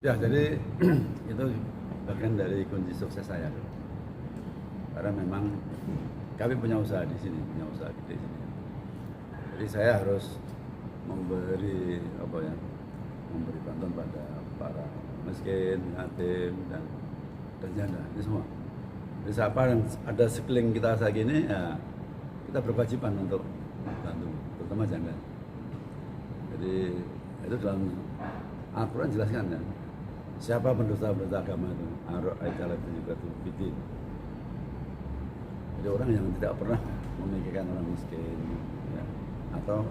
Ya, jadi itu bagian dari kunci sukses saya. Karena memang kami punya usaha di sini, punya usaha di sini. Jadi saya harus memberi bantuan pada para miskin, yatim dan janda, ini semua. Jadi siapa yang ada sekeliling kita saat ini, ya kita berkewajiban untuk bantu, terutama janda. Jadi itu dalam Al-Quran jelaskan ya. Siapa pendusta-pendusta agama itu? Ar-Ra'aitaladzina yukadzdzibu biddin. Jadi orang yang tidak pernah memikirkan orang miskin, ya, atau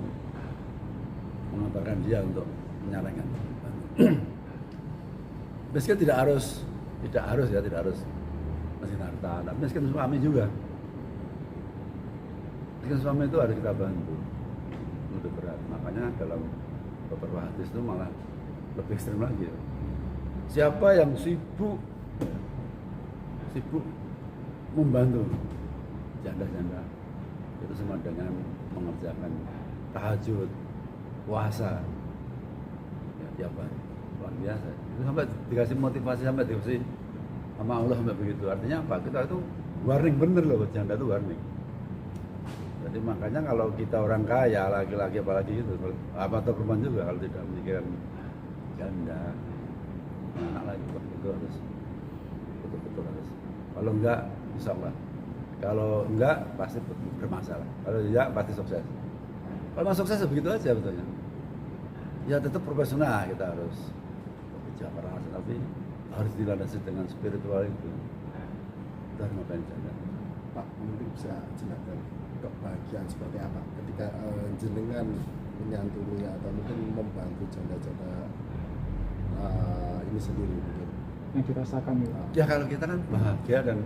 mengabarkan dia untuk menyarankan. Miskin tidak harus miskin harta, tapi miskin suami juga. Miskin suami itu harus kita bantu. Lebih berat. Makanya dalam beberapa hadis itu malah lebih ekstrim lagi. Siapa yang sibuk membantu janda-janda, itu sama dengan mengerjakan tahajud, puasa, ya, tiap hari, luar biasa. Itu sampai dikasih motivasi, sampai dikasih sama Allah sampai begitu. Artinya apa? Kita itu warning bener loh, janda itu warning. Jadi makanya kalau kita orang kaya, laki-laki apalagi itu, apa atau perempuan juga, kalau tidak memikirkan janda, anak lagi, itu harus betul-betul harus. Kalau enggak, insya Allah. Kalau enggak, pasti bermasalah. Kalau tidak, pasti sukses. Kalau mau sukses begitu aja betulnya. Ya tetap profesional, kita harus bekerja keras, tapi harus dilandasi dengan spiritual itu. Kita harus ngapain janda. Pak, mungkin bisa jelaskan kebahagiaan seperti apa ketika jenengan menyantuni atau mungkin membantu janda-janda ini sendiri mungkin yang dirasakan gitu. Ya kalau kita kan bahagia dan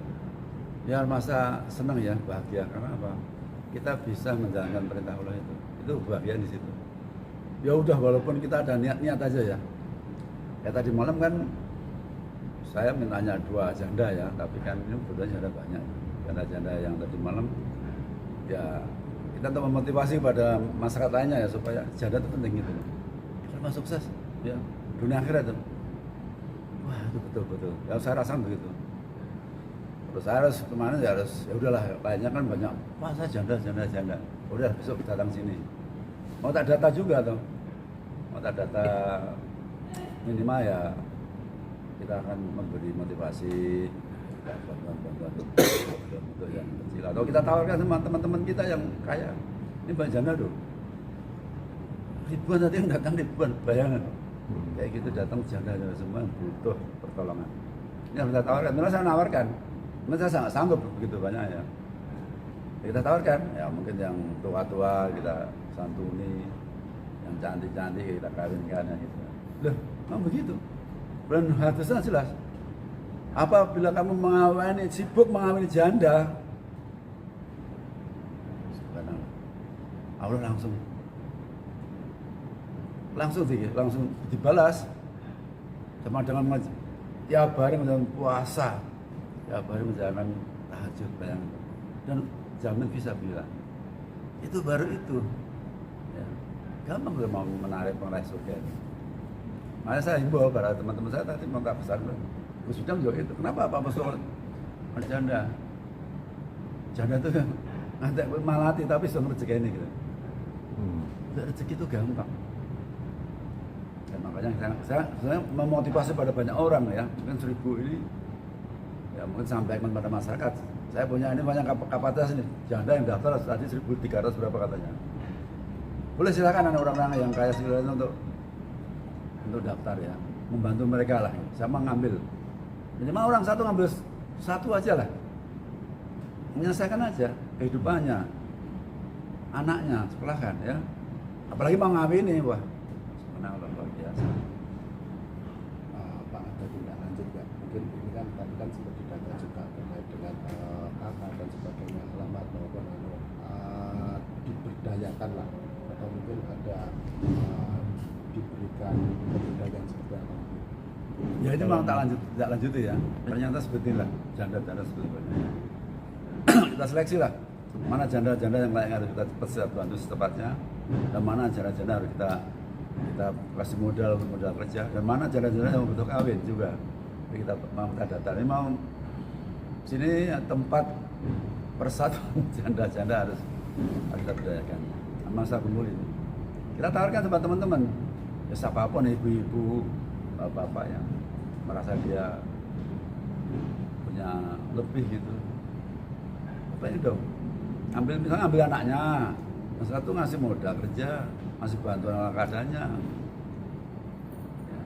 ya masa senang ya bahagia karena apa? Kita bisa menjalankan perintah Allah itu bahagia di situ. Ya udah walaupun kita ada niat aja ya. Ya tadi malam kan saya mintanya 2 janda ya, tapi kan ini kebetulan janda banyak. Janda-janda yang tadi malam ya kita untuk memotivasi pada masyarakat lainnya ya supaya janda itu penting gitu. Kalau sukses ya dunia akhirat itu. Wah itu betul-betul. Ya saya rasakan begitu. Terus saya harus kemana ya ya udahlah lainnya kan banyak. Wah saya janda. Udah besok datang sini. Mau tak data juga tuh. Mau tak data minimal ya kita akan memberi motivasi bantuan untuk yang kecil. Atau kita tawarkan sama teman-teman kita yang kaya. Ini banyak janda tuh. Ribuan tadi yang datang ribuan, bayangan. Kayak gitu datang janda semua butuh pertolongan. Ini harus kita tawarkan. Terus saya nawarkan. Saya sangat sanggup begitu banyak ya. Kita tawarkan, ya mungkin yang tua-tua kita santuni, yang cantik-cantik kita kawinkan ya gitu. Loh, memang begitu. Dan hadisnya jelas. Apabila kamu sibuk mengawini janda, Allah langsung dibalas sama dengan tiap hari menjalankan puasa, tiap hari menjalankan tahajud, bayangkan, dan jamin bisa bilang itu baru itu ya. Gampang udah mau meraih surga. Makanya saya himbau para teman-teman saya tadi mau tak pesan Gus Bidang juga itu. Kenapa Pak Masuk janda itu nanti malati tapi sudah rezeki ini gitu. Rezeki itu gampang. Dan makanya saya memotivasi pada banyak orang ya, mungkin 1000 ini ya mungkin sampaikan pada masyarakat. Saya punya ini banyak kapasitas ini, janda yang daftar tadi 1.300 berapa katanya. Boleh silakan anak orang-orang yang kaya sekalian untuk daftar ya, membantu mereka lah. Sama ngambil, minimal orang satu ngambil satu aja lah, menyelesaikan aja kehidupannya, anaknya, sekolahkan ya. Apalagi mau ngawini, wah, sebenarnya luar biasa. Pak ada tindak lanjut nggak? Mungkin ini kan tadi kan sempat didata juga terkait dengan kakak dan sebagainya, alamat maupun diberdayakan lah, atau mungkin ada diberikan pemberdayaan seperti apa? Ya ini memang tidak lanjuti ya. Ternyata seperti lah janda-janda seperti itu. Kita seleksi lah mana janda-janda yang layak harus kita bantu secepatnya, dan mana janda-janda harus kita kita kasih modal kerja, dan mana janda-janda yang butuh kawin juga. Jadi kita mau data ini mau sini tempat persatuan janda-janda harus kita berdayakan. Masa kumpulin. Kita tawarkan sama teman-teman, ya siapapun ibu-ibu, bapak-bapak yang merasa dia punya lebih gitu. Apa ini dong? Misalnya ambil anaknya, yang satu ngasih modal kerja, ngasih bantuan ala keadaannya. Ya.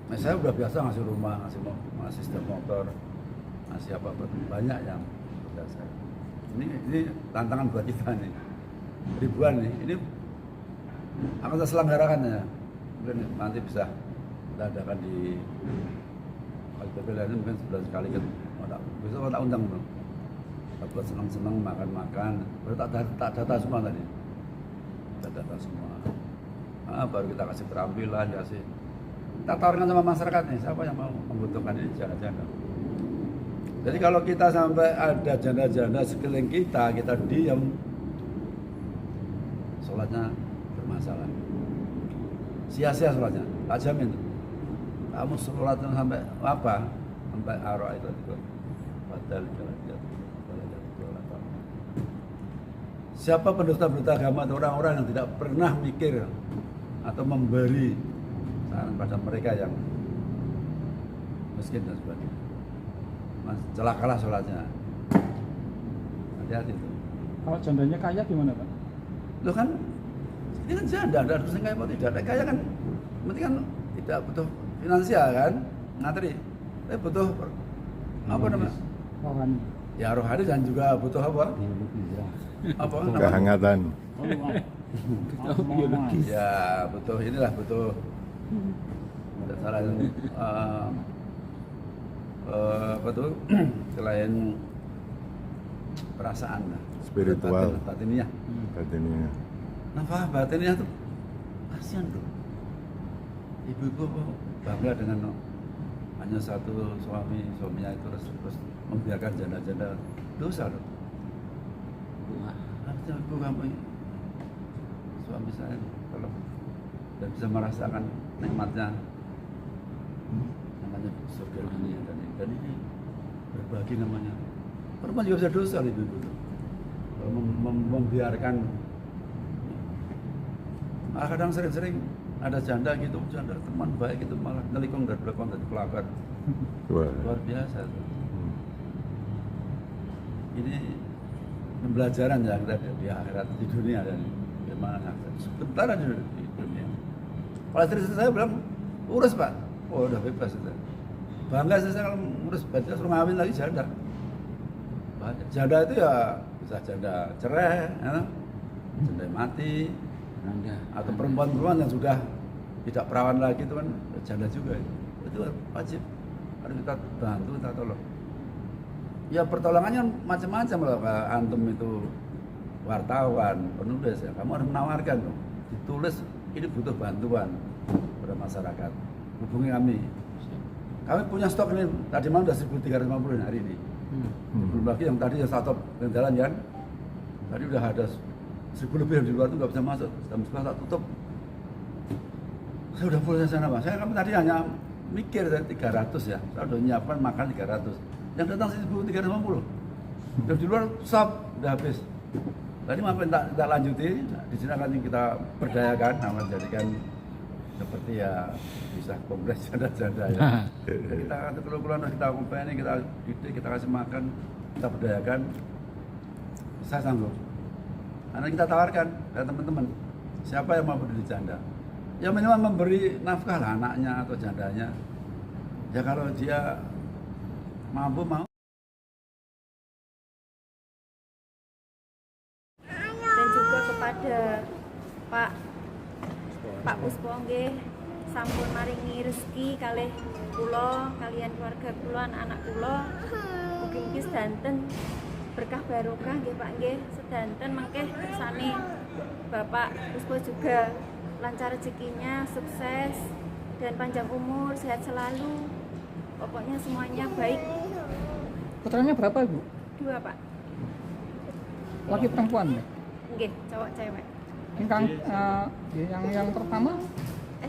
Nah, saya udah biasa ngasih rumah, ngasih sistem motor, ngasih apa-apa, banyak yang udah saya. Ini tantangan buat kita nih, ribuan nih. Ini akan saya selenggarakan ya. Mungkin nanti bisa kita adakan di KPP lainnya mungkin sebulan sekali kan. Bisa tak undang belum? Kita buat senang-senang makan-makan. Baru tak data semua tadi. Kita data semua. Nah, baru kita kasih keterampilan, kasih. Kita tawarkan sama masyarakat nih, siapa yang mau membutuhkan ini janda-janda. Jadi kalau kita sampai ada janda-janda sekeliling kita diam, sholatnya bermasalah. Sia-sia sholatnya, tak jamin. Kamu sholatnya sampai apa? Sampai arwah itu. Padahal siapa pendusta-pendusta agama atau orang-orang yang tidak pernah mikir atau memberi saran pada mereka yang miskin dan sebagainya. Celakalah sholatnya. Hati-hati itu. Kalau jandanya kaya gimana Pak? Loh kan, ini kan janda, ada harus kaya apa tidak. Ada kaya kan, penting kan tidak butuh finansial kan, ngateri. Tapi butuh apa namanya? Rohani. Ya rohani dan juga butuh apa? Apa? Kehangatan. Biologis. Ya butuh inilah butuh. Tidak salah apa tuh selain perasaan lah, Spiritual. batinnya. Batinnya. Nafkah batinnya tuh kasihan tuh. Ibu-ibu bangga dengan hanya satu suaminya itu terus membiarkan janda-janda, dosa loh. Harusnya ibu kamu suami saya kalau dan bisa merasakan nikmatnya namanya surga dunia dan ini berbagi namanya. Perempuan juga bisa dosa ibu-ibu tuh. Kalau membiarkan. Kadang sering-sering ada janda gitu, janda teman baik itu malah nelikung dari belakang dari pelakar. Luar biasa tuh. Ini pembelajaran ya kita di akhirat di dunia dan bagaimana sebentar aja di dunia. Kalau istri saya bilang urus Pak, oh udah bebas itu. Bangga saya kalau urus baca suruh ngawin lagi janda. Janda itu ya bisa janda cerai, ya, janda mati, atau perempuan-perempuan yang sudah tidak perawan lagi itu kan janda juga itu wajib harus kita bantu, kita tolong. Ya pertolongannya macam-macam loh. Antum itu wartawan, penulis ya, kamu harus menawarkan loh. Ditulis ini butuh bantuan pada masyarakat. Hubungi kami. Kami punya stok ini tadi malam sudah 1.350 hari ini. Belum lagi yang tadi yang startup yang jalan kan. Tadi udah ada 1.000 lebih yang di luar itu nggak bisa masuk. Jam 11 tak tutup. Saya udah full sana Pak. Kami tadi hanya mikir 300 ya. Saya udah nyiapkan makan 300. Yang datang 1.350. Dan di luar stop udah habis. Tadi maaf tak lanjuti. Di sini akan kita berdayakan, akan jadikan seperti ya bisa kongres janda-janda ya. Kita akan keluar kita kompeni, kita didik, kita kasih makan, kita berdayakan. Saya sanggup. Karena kita tawarkan ke teman-teman, siapa yang mau berdiri janda? Ya minimal memberi nafkah lah anaknya atau jandanya. Ya kalau dia mampu mau. Dan juga kepada Pak Puspo nggih sampun maringi rezeki kalih kula kalian keluarga kula anak kula mugi-mugi sedanten berkah barokah nggih Pak nggih sedanten mengkeh kersane Bapak Puspo juga lancar rezekinya, sukses dan panjang umur, sehat selalu. Pokoknya semuanya baik. Putranya berapa Ibu? 2 Pak. Laki perempuan ya? Nggih, cowok cewek. Yang pertama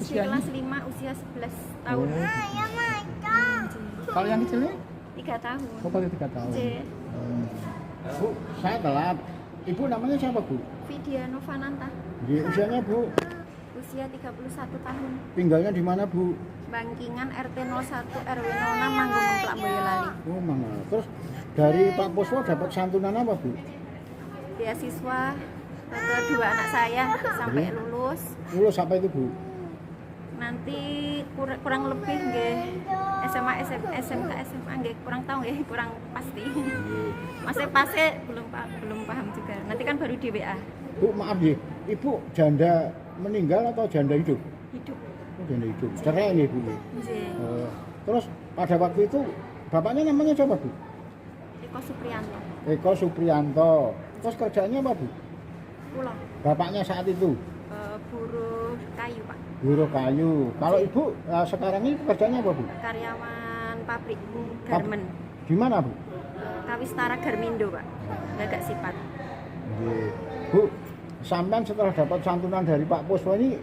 SD Usianya? kelas 5 usia 11 tahun. Kalau yang kecil ini? 3 tahun. Oh, baru 3 tahun. Nggih. Bu, saya telat. Ibu namanya siapa, Bu? Vidya Novananta, Di usianya, Bu. usia 31 tahun. Tinggalnya di mana, Bu? Bangkingan RT 01 RW 06 Manggung Memplak Boyolali. Oh, mana? Terus dari Pak Puswo dapat santunan apa, Bu? Beasiswa kedua anak saya sampai lulus. Lulus apa itu, Bu? Nanti kurang lebih nggih SMA, SMK, SMA nggih kurang tahu nggih, kurang pasti. Masih belum paham juga. Nanti kan baru di WA. Bu, maaf ya. Ibu janda meninggal atau janda hidup? Hidup. Oh, janda hidup. Cerai nih, Bu. Nggih. Terus pada waktu itu bapaknya namanya siapa, Bu? Eko Supriyanto. Eko Supriyanto. Terus kerjanya apa, Bu? Pulau. Bapaknya saat itu Buruh kayu, Pak. buruh kayu. Kalau Ibu sekarang ini pekerjaannya apa, Bu? Karyawan pabrik garmen. Di mana, Bu? Kawistara Garmindo, Pak. Gagak Sifat. Bu, sampean setelah dapat santunan dari Pak Puswo ini